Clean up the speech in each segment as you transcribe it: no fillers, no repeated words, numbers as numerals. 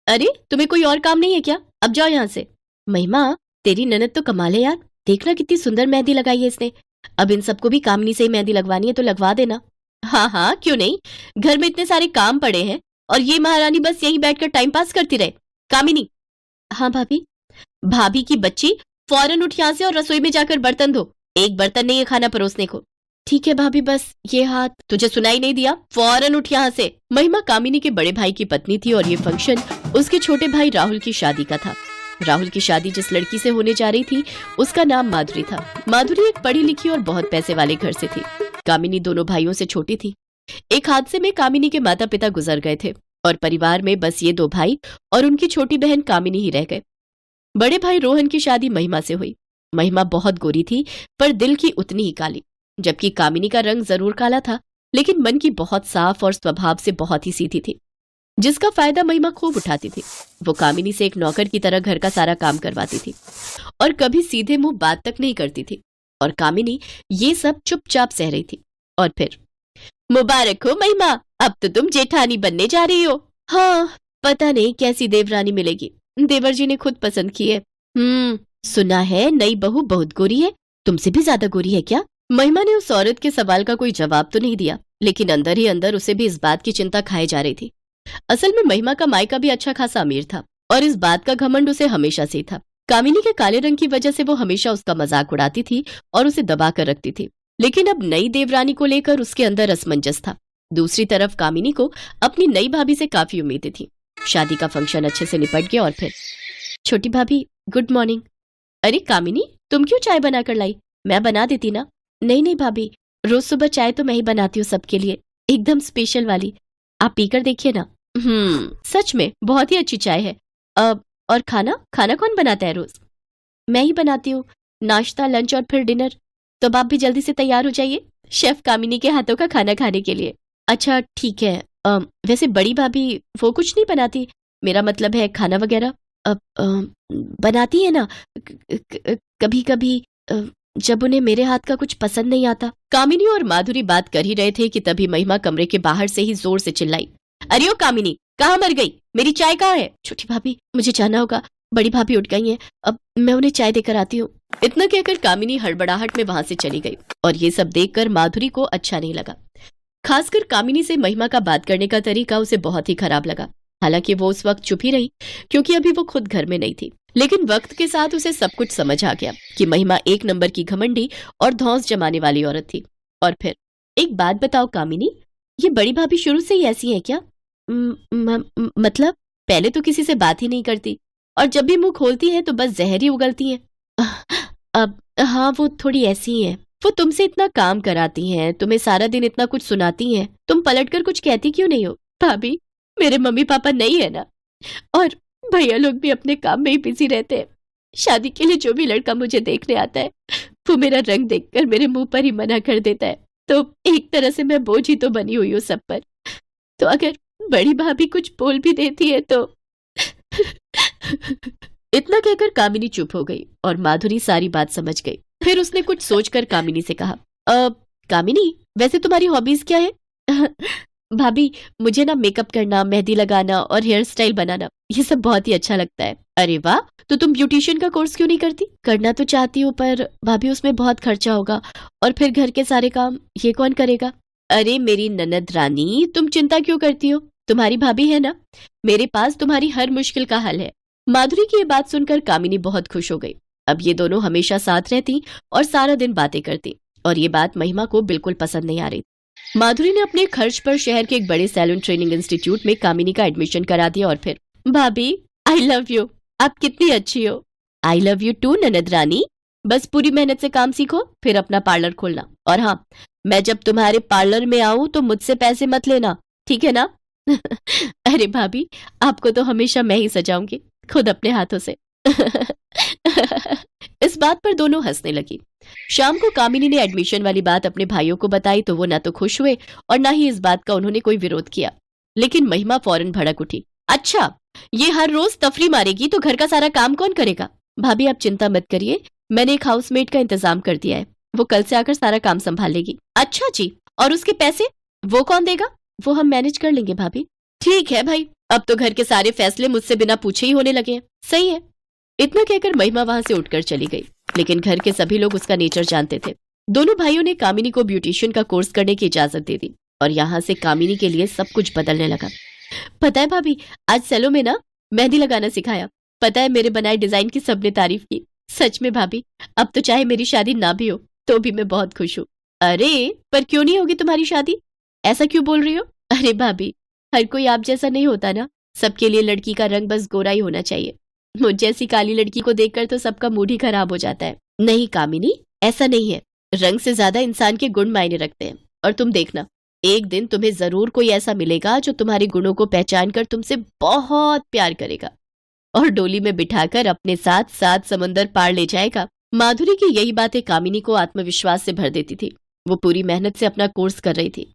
अरे तुम्हें कोई और काम नहीं है क्या? अब जाओ यहाँ से। महिमा, तेरी ननद तो कमाल है यार, देखना कितनी सुंदर मेहंदी लगाई है इसने। अब इन सबको भी कामिनी से ही मेहंदी लगवानी है तो लगवा देना। हाँ हाँ, क्यों नहीं, घर में इतने सारे काम पड़े हैं और ये महारानी बस यहीं बैठकर टाइम पास करती रहे। कामिनी। हाँ भाभी। भाभी की बच्ची, फौरन उठ यहाँ से और रसोई में जाकर बर्तन धो। एक बर्तन नहीं है खाना परोसने को। ठीक है भाभी, बस ये हाथ। तुझे सुनाई नहीं दिया? फौरन उठ यहाँ से। महिमा कामिनी के बड़े भाई की पत्नी थी और ये फंक्शन उसके छोटे भाई राहुल की शादी का था। राहुल की शादी जिस लड़की से होने जा रही थी उसका नाम माधुरी था। माधुरी एक पढ़ी लिखी और बहुत पैसे वाले घर से थी। कामिनी दोनों भाइयों से छोटी थी। एक हादसे में कामिनी के माता पिता गुजर गए थे और परिवार में बस ये दो भाई और उनकी छोटी बहन कामिनी ही रह गए। बड़े भाई रोहन की शादी महिमा से हुई। महिमा बहुत गोरी थी पर दिल की उतनी ही काली, जबकि कामिनी का रंग जरूर काला था लेकिन मन की बहुत साफ और स्वभाव से बहुत ही सीधी थी, जिसका फायदा महिमा खूब उठाती थी। वो कामिनी से एक नौकर की तरह घर का सारा काम करवाती थी और कभी सीधे मुंह बात तक नहीं करती थी और कामिनी ये सब चुपचाप सह रही थी। और फिर मुबारक हो महिमा, अब तो तुम जेठानी बनने जा रही हो। हाँ, पता नहीं कैसी देवरानी मिलेगी, देवर जी ने खुद पसंद की है। सुना है नई बहू बहुत गोरी है, तुमसे भी ज्यादा गोरी है क्या? महिमा ने उस औरत के सवाल का कोई जवाब तो नहीं दिया लेकिन अंदर ही अंदर उसे भी इस बात की चिंता खाए जा रही थी। असल में महिमा का मायका भी अच्छा खासा अमीर था और इस बात का घमंड उसे हमेशा से था। कामिनी के काले रंग की वजह से वो हमेशा उसका मजाक उड़ाती थी और उसे दबा कर रखती थी, लेकिन अब नई देवरानी को लेकर उसके अंदर असमंजस था। दूसरी तरफ कामिनी को अपनी नई भाभी से काफी उम्मीदें थी। शादी का फंक्शन अच्छे से निपट गया और फिर छोटी भाभी गुड मॉर्निंग। अरे कामिनी, तुम क्यों चाय बनाकर लाई? मैं बना देती ना। नहीं नहीं भाभी, रोज सुबह चाय तो मैं ही बनाती हूँ सबके लिए, एकदम स्पेशल वाली। आप पीकर देखिए ना। सच में बहुत ही अच्छी चाय है। अब और खाना खाना कौन बनाता है रोज? मैं ही बनाती हूँ, नाश्ता लंच और फिर डिनर। तो आप भी जल्दी से तैयार हो जाइए शेफ कामिनी के हाथों का खाना खाने के लिए। अच्छा ठीक है। वैसे बड़ी भाभी वो कुछ नहीं बनाती, मेरा मतलब है खाना वगैरह। अब बनाती है ना कभी कभी, जब उन्हें मेरे हाथ का कुछ पसंद नहीं आता। कामिनी और माधुरी बात कर ही रहे थे कि तभी महिमा कमरे के बाहर से ही जोर से चिल्लाई, अरे ओ कामिनी, कहाँ मर गई? मेरी चाय कहाँ है? छोटी भाभी मुझे जाना होगा, बड़ी भाभी उठ गई हैं, अब मैं उन्हें चाय देकर आती हूँ। इतना कहकर कामिनी हड़बड़ाहट में वहां से चली गई और ये सब देखकर माधुरी को अच्छा नहीं लगा। खासकर कामिनी से महिमा का बात करने का तरीका उसे बहुत ही खराब लगा। हालांकि वो उस वक्त चुप ही रही क्योंकि अभी वो खुद घर में नहीं थी, लेकिन वक्त के साथ उसे सब कुछ समझ आ गया कि महिमा एक नंबर की घमंडी और धौंस जमाने वाली औरत थी। और फिर एक बात बताओ कामिनी, ये बड़ी भाभी शुरू से ही ऐसी है क्या? मतलब पहले तो किसी से बात ही नहीं करती और जब भी मुंह खोलती है तो बस जहर ही उगलती है। अब हाँ, वो थोड़ी ऐसी ही है। वो तुमसे इतना काम कराती हैं, तुम्हें सारा दिन इतना कुछ सुनाती हैं, तुम पलटकर कुछ कहती क्यों नहीं हो? भाभी मेरे मम्मी पापा नहीं है ना, और भैया लोग भी अपने काम में ही बिजी रहते हैं। शादी के लिए जो भी लड़का मुझे देखने आता है वो मेरा रंग देखकर मेरे मुंह पर ही मना कर देता है, तो एक तरह से मैं बोझ ही तो बनी हुई हूँ सब पर। तो अगर बड़ी भाभी कुछ बोल भी देती है तो इतना कहकर कामिनी चुप हो गई और माधुरी सारी बात समझ गई। फिर उसने कुछ सोचकर कामिनी से कहा, कामिनी वैसे तुम्हारी हॉबीज क्या है? भाभी मुझे ना मेकअप करना, मेहंदी लगाना और हेयर स्टाइल बनाना ये सब बहुत ही अच्छा लगता है। अरे वाह, तो तुम ब्यूटिशियन का कोर्स क्यों नहीं करती? करना तो चाहती हूँ पर भाभी उसमें बहुत खर्चा होगा और फिर घर के सारे काम ये कौन करेगा? अरे मेरी ननद रानी, तुम चिंता क्यों करती हो, तुम्हारी भाभी है ना, मेरे पास तुम्हारी हर मुश्किल का हल है। माधुरी की ये बात सुनकर कामिनी बहुत खुश हो गई। अब ये दोनों हमेशा साथ रहती और सारा दिन बातें करती और ये बात महिमा को बिल्कुल पसंद नहीं आ रही। माधुरी ने अपने खर्च पर शहर के एक बड़े सैलून ट्रेनिंग इंस्टीट्यूट में कामिनी का एडमिशन करा दिया और फिर भाभी आई लव यू, आप कितनी अच्छी हो। आई लव यू टू ननद रानी, बस पूरी मेहनत से काम सीखो फिर अपना पार्लर खोलना, और हाँ मैं जब तुम्हारे पार्लर में आऊं तो मुझसे पैसे मत लेना, ठीक है ना? अरे भाभी आपको तो हमेशा मैं ही सजाऊंगी खुद अपने हाथों से। इस बात पर दोनों हंसने लगी। शाम को कामिनी ने एडमिशन वाली बात अपने भाइयों को बताई तो वो ना तो खुश हुए और ना ही इस बात का उन्होंने कोई विरोध किया, लेकिन महिमा फौरन भड़क उठी, अच्छा ये हर रोज तफरी मारेगी तो घर का सारा काम कौन करेगा? भाभी आप चिंता मत करिए, मैंने एक हाउसमेट का इंतजाम कर दिया है, वो कल से आकर सारा काम संभाल लेगी। अच्छा जी, और उसके पैसे वो कौन देगा? वो हम मैनेज कर लेंगे भाभी। ठीक है भाई, अब तो घर के सारे फैसले मुझसे बिना पूछे ही होने लगे हैं। सही है। इतना कहकर महिमा वहां से उठकर चली गई, लेकिन घर के सभी लोग उसका नेचर जानते थे। दोनों भाइयों ने कामिनी को ब्यूटिशियन का कोर्स करने की इजाजत दे दी और यहाँ से कामिनी के लिए सब कुछ बदलने लगा। पता है भाभी, आज सैलो में ना मेहंदी लगाना सिखाया। पता है, मेरे बनाए डिजाइन की सबने तारीफ की। सच में भाभी, अब तो चाहे मेरी शादी ना भी हो तो भी मैं बहुत खुश हूँ। अरे पर क्यों नहीं होगी तुम्हारी शादी? ऐसा क्यों बोल रही हो? अरे भाभी, हर कोई आप जैसा नहीं होता ना। सबके लिए लड़की का रंग बस गोरा ही होना चाहिए। मुझ जैसी काली लड़की को देखकर तो सबका मूड ही खराब हो जाता है। नहीं कामिनी, ऐसा नहीं है। रंग से ज्यादा इंसान के गुण मायने रखते हैं। और तुम देखना, एक दिन तुम्हें जरूर कोई ऐसा मिलेगा जो तुम्हारे गुणों को पहचान कर तुमसे बहुत प्यार करेगा और डोली में बिठाकर अपने साथ 7 समंदर पार ले जाएगा। माधुरी की यही बातें कामिनी को आत्मविश्वास से भर देती थी। वो पूरी मेहनत से अपना कोर्स कर रही थी।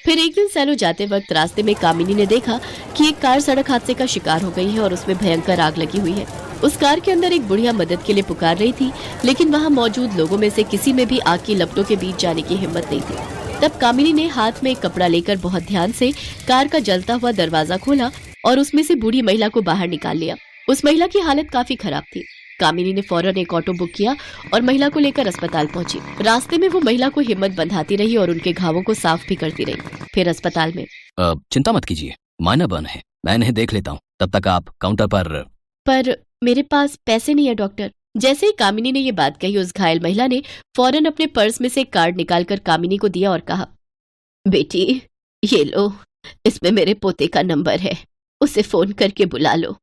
फिर एक दिन सैलो जाते वक्त रास्ते में कामिनी ने देखा कि एक कार सड़क हादसे का शिकार हो गई है और उसमें भयंकर आग लगी हुई है। उस कार के अंदर एक बुढ़िया मदद के लिए पुकार रही थी, लेकिन वहाँ मौजूद लोगों में से किसी में भी आग की लपटों के बीच जाने की हिम्मत नहीं थी। तब कामिनी ने हाथ में एक कपड़ा लेकर बहुत ध्यान से कार का जलता हुआ दरवाजा खोला और उसमें से बूढ़ी महिला को बाहर निकाल लिया। उस महिला की हालत काफी खराब थी। कामिनी ने फौरन एक ऑटो बुक किया और महिला को लेकर अस्पताल पहुंची। रास्ते में वो महिला को हिम्मत बंधाती रही और उनके घावों को साफ भी करती रही। फिर अस्पताल में चिंता मत कीजिए, माइनर बर्न है, मैं इन्हें देख लेता हूँ। तब तक आप काउंटर पर मेरे पास पैसे नहीं है डॉक्टर। जैसे ही कामिनी ने ये बात कही, उस घायल महिला ने फौरन अपने पर्स में से एक कार्ड निकालकर कामिनी को दिया और कहा, बेटी ये लो, इसमें मेरे पोते का नंबर है, उसे फोन करके बुला लो।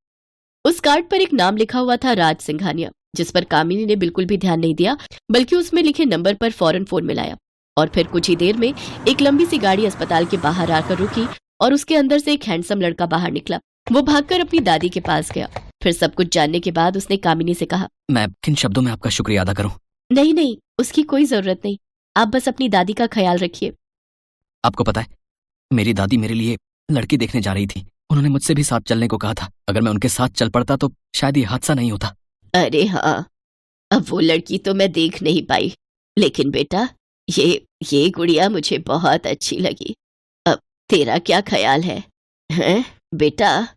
उस कार्ड पर एक नाम लिखा हुआ था, राज सिंघानिया, जिस पर कामिनी ने बिल्कुल भी ध्यान नहीं दिया, बल्कि उसमें लिखे नंबर पर फौरन फोन मिलाया। और फिर कुछ ही देर में एक लंबी सी गाड़ी अस्पताल के बाहर आकर रुकी और उसके अंदर से एक हैंडसम लड़का बाहर निकला। वो भागकर अपनी दादी के पास गया। फिर सब कुछ जानने के बाद उसने कामिनी से कहा, मैं किन शब्दों में आपका शुक्रिया अदा करूं? नहीं नहीं, उसकी कोई जरूरत नहीं। आप बस अपनी दादी का ख्याल रखिए। आपको पता है, मेरी दादी मेरे लिए लड़की देखने जा रही थी। उन्होंने मुझसे भी साथ चलने को कहा था। अगर मैं उनके साथ चल पड़ता तो शायद ये हादसा नहीं होता। अरे हाँ, अब वो लड़की तो मैं देख नहीं पाई, लेकिन बेटा ये गुड़िया मुझे बहुत अच्छी लगी। अब तेरा क्या ख्याल है? हैं बेटा,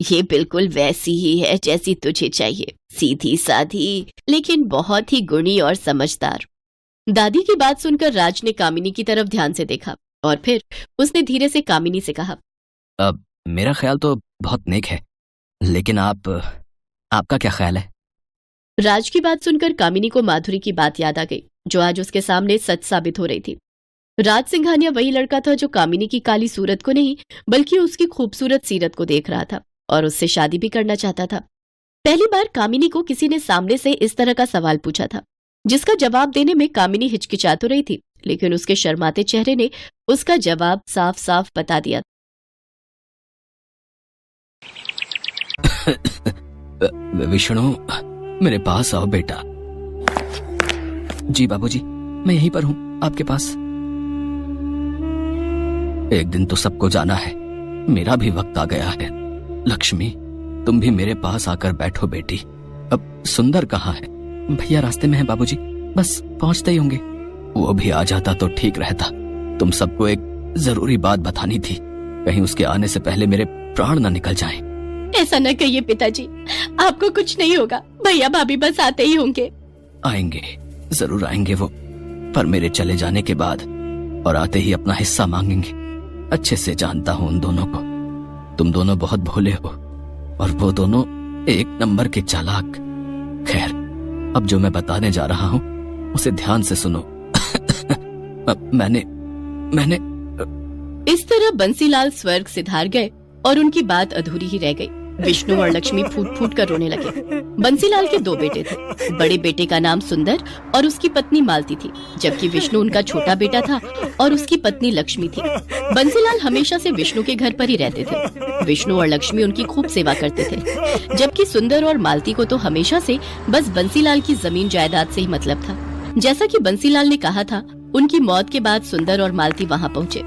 ये बिल्कुल वैसी ही है जैसी तुझे चाहिए, सीधी साधी लेकिन बहुत ही गुणी और समझदार। दादी की बात सुनकर राज ने कामिनी की तरफ ध्यान से देखा और फिर उसने धीरे से कामिनी से कहा, मेरा ख्याल तो बहुत नेक है, लेकिन आपका क्या ख्याल है? राज की बात सुनकर कामिनी को माधुरी की बात याद आ गई, जो आज उसके सामने सच साबित हो रही थी। राज सिंघानिया वही लड़का था जो कामिनी की काली सूरत को नहीं, बल्कि उसकी खूबसूरत सीरत को देख रहा था और उससे शादी भी करना चाहता था। पहली बार कामिनी को किसी ने सामने से इस तरह का सवाल पूछा था, जिसका जवाब देने में कामिनी हिचकिचा तो रही थी, लेकिन उसके शर्माते चेहरे ने उसका जवाब साफ साफ बता दिया। विष्णु, मेरे पास आओ बेटा। जी बाबूजी, मैं यहीं पर हूँ आपके पास। एक दिन तो सबको जाना है, मेरा भी वक्त आ गया है। लक्ष्मी, तुम भी मेरे पास आकर बैठो बेटी। अब सुंदर कहाँ है? भैया रास्ते में है बाबूजी, बस पहुंचते ही होंगे। वो भी आ जाता तो ठीक रहता। तुम सबको एक जरूरी बात बतानी थी, कहीं उसके आने से पहले मेरे प्राण न निकल जाएं। ऐसा न कहिए पिताजी, आपको कुछ नहीं होगा। भैया भाभी बस आते ही होंगे। आएंगे, जरूर आएंगे वो, पर मेरे चले जाने के बाद और आते ही अपना हिस्सा मांगेंगे। अच्छे से जानता हूँ उन दोनों को। तुम दोनों बहुत भोले हो और वो दोनों एक नंबर के चालाक। खैर, अब जो मैं बताने जा रहा हूँ उसे ध्यान से सुनो। मैंने इस तरह बंसीलाल स्वर्ग से धार गए और उनकी बात अधूरी ही रह गई। विष्णु और लक्ष्मी फूट फूट कर रोने लगे। बंसीलाल के 2 बेटे थे। बड़े बेटे का नाम सुंदर और उसकी पत्नी मालती थी, जबकि विष्णु उनका छोटा बेटा था और उसकी पत्नी लक्ष्मी थी। बंसीलाल हमेशा से विष्णु के घर पर ही रहते थे। विष्णु और लक्ष्मी उनकी खूब सेवा करते थे, जबकि सुंदर और मालती को तो हमेशा से बस बंसीलाल की जमीन जायदाद से ही मतलब था। जैसा कि बंसीलाल ने कहा था, उनकी मौत के बाद सुंदर और मालती वहाँ पहुँचे।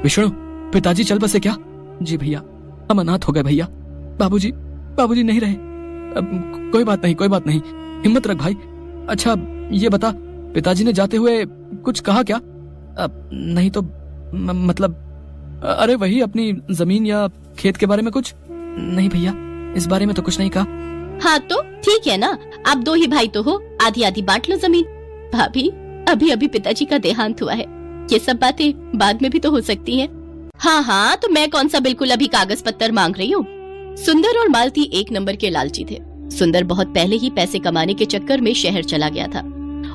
विष्णु, पिताजी चल बसे क्या? जी भैया, हम अनाथ हो गए भैया। बाबूजी नहीं रहे। अब कोई बात नहीं, हिम्मत रख भाई। अच्छा ये बता, पिताजी ने जाते हुए कुछ कहा क्या? नहीं तो मतलब, अरे वही अपनी जमीन या खेत के बारे में कुछ? नहीं भैया, इस बारे में तो कुछ नहीं कहा। हाँ तो ठीक है ना, आप दो ही भाई तो हो, आधी आधी बांट लो जमीन। भाभी, अभी अभी पिताजी का देहांत हुआ है, ये सब बातें बाद में भी तो हो सकती हैं। हाँ हाँ, तो मैं कौन सा बिल्कुल अभी कागज पत्तर मांग रही हूँ। सुंदर और मालती एक नंबर के लालची थे। सुंदर बहुत पहले ही पैसे कमाने के चक्कर में शहर चला गया था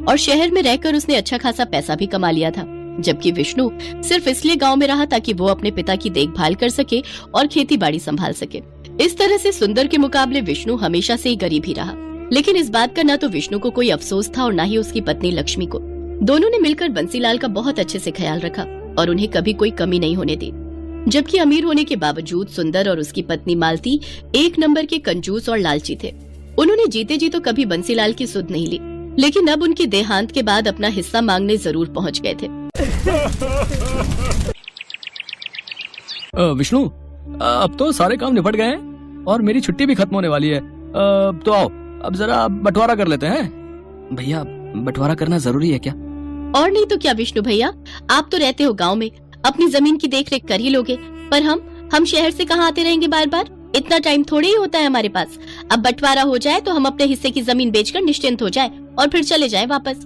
और शहर में रहकर उसने अच्छा खासा पैसा भी कमा लिया था, जबकि विष्णु सिर्फ इसलिए गांव में रहा ताकि वो अपने पिता की देखभाल कर सके और खेती बाड़ी संभाल सके। इस तरह से सुंदर के मुकाबले विष्णु हमेशा से ही गरीब ही रहा। लेकिन इस बात का न तो विष्णु को कोई अफसोस था और न ही उसकी पत्नी लक्ष्मी को। दोनों ने मिलकर बंसीलाल का बहुत अच्छे से ख्याल रखा और उन्हें कभी कोई कमी नहीं होने दी। जबकि अमीर होने के बावजूद सुंदर और उसकी पत्नी मालती एक नंबर के कंजूस और लालची थे। उन्होंने जीते जी तो कभी बंसीलाल की सुध नहीं ली, लेकिन अब उनके देहांत के बाद अपना हिस्सा मांगने जरूर पहुंच गए थे। विष्णु, अब तो सारे काम निपट गए हैं और मेरी छुट्टी भी खत्म होने वाली है। तो आओ अब जरा बंटवारा कर लेते हैं। भैया, बंटवारा करना जरूरी है क्या? और नहीं तो क्या विष्णु भैया, आप तो रहते हो गांव में, अपनी जमीन की देखरेख कर ही लोगे, पर हम शहर से कहाँ आते रहेंगे बार बार, इतना टाइम थोड़ी ही होता है हमारे पास। अब बंटवारा हो जाए तो हम अपने हिस्से की जमीन बेचकर निश्चिंत हो जाए और फिर चले जाए वापस।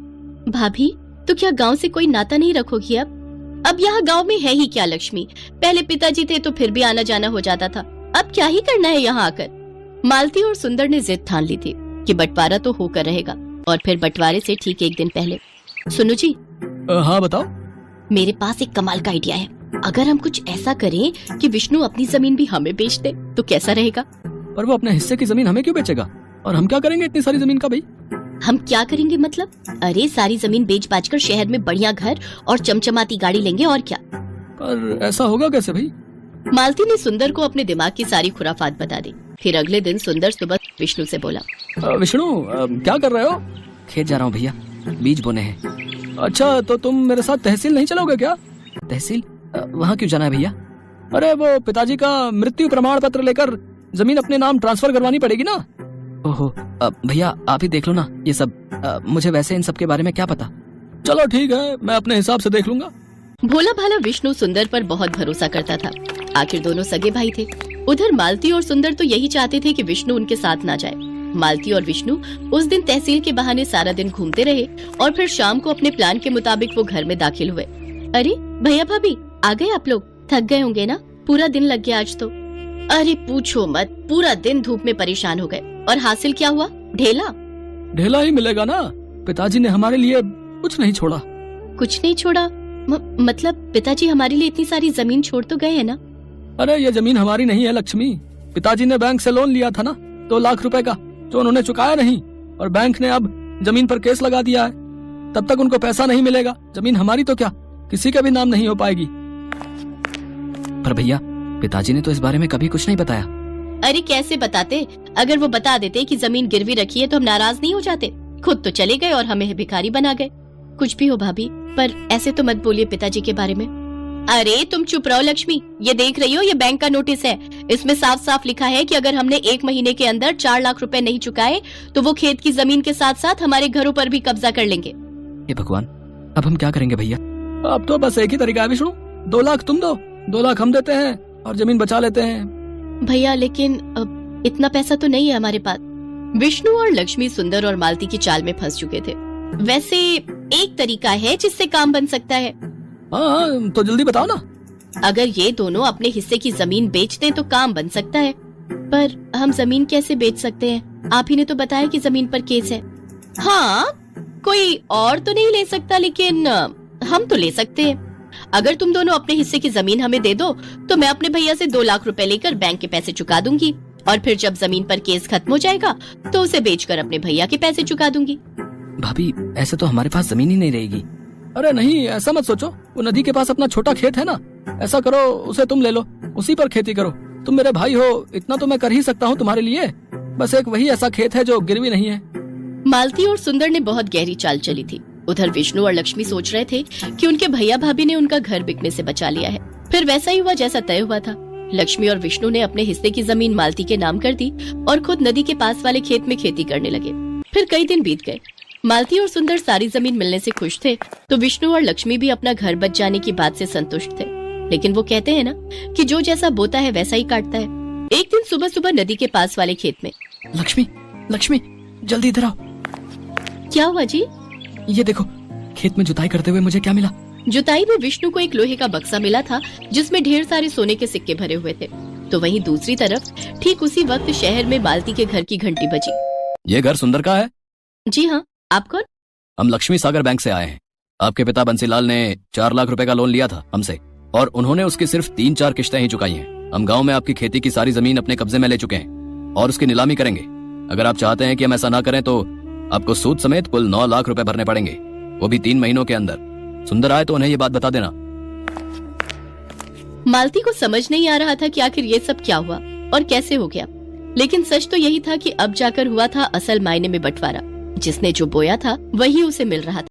भाभी, तो क्या गांव से कोई नाता नहीं रखोगी अब यहाँ गांव में है ही क्या लक्ष्मी, पहले पिताजी थे तो फिर भी आना जाना हो जाता था, अब क्या ही करना है यहाँ आकर। मालती और सुंदर ने जिद ठान ली थी कि बंटवारा तो होकर रहेगा। और फिर बंटवारे से ठीक एक दिन पहले, सुनो जी। हाँ बताओ। मेरे पास एक कमाल का आइडिया है। अगर हम कुछ ऐसा करें कि विष्णु अपनी जमीन भी हमें बेच दे तो कैसा रहेगा? पर वो अपने हिस्से की जमीन हमें क्यों बेचेगा? और हम क्या करेंगे इतनी सारी जमीन का भाई? हम क्या करेंगे मतलब? अरे सारी जमीन बेच बाच कर शहर में बढ़िया घर और चमचमाती गाड़ी लेंगे और क्या। पर ऐसा होगा कैसे भाई? मालती ने सुंदर को अपने दिमाग की सारी खुराफात बता दी। फिर अगले दिन सुंदर सुबह विष्णु से बोला, विष्णु, क्या कर रहे हो? खेत जा रहा हूँ भैया, बीज बोने हैं। अच्छा, तो तुम मेरे साथ तहसील नहीं चलोगे क्या? तहसील? वहाँ क्यों जाना है भैया? अरे वो पिताजी का मृत्यु प्रमाण पत्र लेकर जमीन अपने नाम ट्रांसफर करवानी पड़ेगी ना। ओहो, भैया आप ही देख लो ना ये सब, मुझे वैसे इन सब के बारे में क्या पता। चलो ठीक है, मैं अपने हिसाब से देख लूंगा। भोला भाला विष्णु सुंदर पर बहुत भरोसा करता था, आखिर दोनों सगे भाई थे। उधर मालती और सुंदर तो यही चाहते थे कि विष्णु उनके साथ ना जाए। मालती और विष्णु उस दिन तहसील के बहाने सारा दिन घूमते रहे और फिर शाम को अपने प्लान के मुताबिक वो घर में दाखिल हुए। अरे भैया भाभी, आ गए आप लोग? थक गए होंगे ना, पूरा दिन लग गया आज तो। अरे पूछो मत, पूरा दिन धूप में परेशान हो गए। और हासिल क्या हुआ? ढेला ढेला ही मिलेगा ना, पिताजी ने हमारे लिए कुछ नहीं छोड़ा। कुछ नहीं छोड़ा? मतलब पिताजी हमारे लिए इतनी सारी जमीन छोड़ तो गए है ना? अरे ये जमीन हमारी नहीं है लक्ष्मी, पिताजी ने बैंक से लोन लिया था ना 2 लाख रुपए का, जो उन्होंने चुकाया नहीं, और बैंक ने अब जमीन पर केस लगा दिया है। तब तक उनको पैसा नहीं मिलेगा। जमीन हमारी तो क्या, किसी का भी नाम नहीं हो पाएगी। पर भैया, पिताजी ने तो इस बारे में कभी कुछ नहीं बताया। अरे कैसे बताते? अगर वो बता देते कि जमीन गिरवी रखी है तो हम नाराज नहीं हो जाते? खुद तो चले गए और हमें भिखारी बना गए। कुछ भी हो भाभी, पर ऐसे तो मत बोलिए पिताजी के बारे में। अरे तुम चुप रहो लक्ष्मी, ये देख रही हो, ये बैंक का नोटिस है। इसमें साफ साफ लिखा है कि अगर हमने 1 महीने के अंदर 4 लाख रुपए नहीं चुकाए तो वो खेत की जमीन के साथ साथ हमारे घरों पर भी कब्जा कर लेंगे। हे भगवान, अब हम क्या करेंगे भैया? अब तो बस एक ही तरीका है विष्णु, 2 लाख तुम दो, 2 लाख हम देते हैं और जमीन बचा लेते हैं। भैया लेकिन इतना पैसा तो नहीं है हमारे पास। विष्णु और लक्ष्मी सुंदर और मालती की चाल में फंस चुके थे। वैसे एक तरीका है जिससे काम बन सकता है। हाँ, तो जल्दी बताओ ना। अगर ये दोनों अपने हिस्से की जमीन बेच दें तो काम बन सकता है। पर हम जमीन कैसे बेच सकते हैं? आप ही ने तो बताया कि जमीन पर केस है। हाँ, कोई और तो नहीं ले सकता, लेकिन हम तो ले सकते हैं। अगर तुम दोनों अपने हिस्से की जमीन हमें दे दो तो मैं अपने भैया से 2 लाख रुपए लेकर बैंक के पैसे चुका दूंगी, और फिर जब जमीन पर केस खत्म हो जाएगा तो उसे बेचकर अपने भैया के पैसे चुका दूंगी। भाभी, ऐसे तो हमारे पास जमीन ही नहीं रहेगी। अरे नहीं, ऐसा मत सोचो, वो नदी के पास अपना छोटा खेत है ना, ऐसा करो उसे तुम ले लो, उसी पर खेती करो। तुम मेरे भाई हो, इतना तो मैं कर ही सकता हूँ तुम्हारे लिए। बस एक वही ऐसा खेत है जो गिरवी नहीं है। मालती और सुंदर ने बहुत गहरी चाल चली थी। उधर विष्णु और लक्ष्मी सोच रहे थे कि उनके भैया भाभी ने उनका घर बिकने से बचा लिया है। फिर वैसा ही हुआ जैसा तय हुआ था। लक्ष्मी और विष्णु ने अपने हिस्से की जमीन मालती के नाम कर दी और खुद नदी के पास वाले खेत में खेती करने लगे। फिर कई दिन बीत गए। मालती और सुंदर सारी जमीन मिलने से खुश थे, तो विष्णु और लक्ष्मी भी अपना घर बच जाने की बात से संतुष्ट थे। लेकिन वो कहते हैं ना कि जो जैसा बोता है वैसा ही काटता है। एक दिन सुबह सुबह नदी के पास वाले खेत में। लक्ष्मी, लक्ष्मी, जल्दी इधर आओ। क्या हुआ जी? ये देखो, खेत में जुताई करते हुए मुझे क्या मिला। जुताई में विष्णु को एक लोहे का बक्सा मिला था जिसमें ढेर सारे सोने के सिक्के भरे हुए थे। तो वहीं दूसरी तरफ ठीक उसी वक्त शहर में मालती के घर की घंटी बजी। ये घर सुंदर का है? जी हाँ, आप कौन? हम लक्ष्मी सागर बैंक से आए हैं। आपके पिता बंसीलाल ने 4 लाख रुपए का लोन लिया था हमसे, और उन्होंने उसकी सिर्फ 3-4 किश्तें ही चुकाई हैं। हम गांव में आपकी खेती की सारी जमीन अपने कब्जे में ले चुके हैं और उसकी नीलामी करेंगे। अगर आप चाहते हैं कि हम ऐसा ना करें तो आपको सूद समेत कुल 9 लाख रुपए भरने पड़ेंगे, वो भी 3 महीनों के अंदर। सुंदर आए तो उन्हें ये बात बता देना। मालती को समझ नहीं आ रहा था कि आखिर ये सब क्या हुआ और कैसे हो गया, लेकिन सच तो यही था कि अब जाकर हुआ था असल मायने में बंटवारा। जिसने जो बोया था वही उसे मिल रहा था।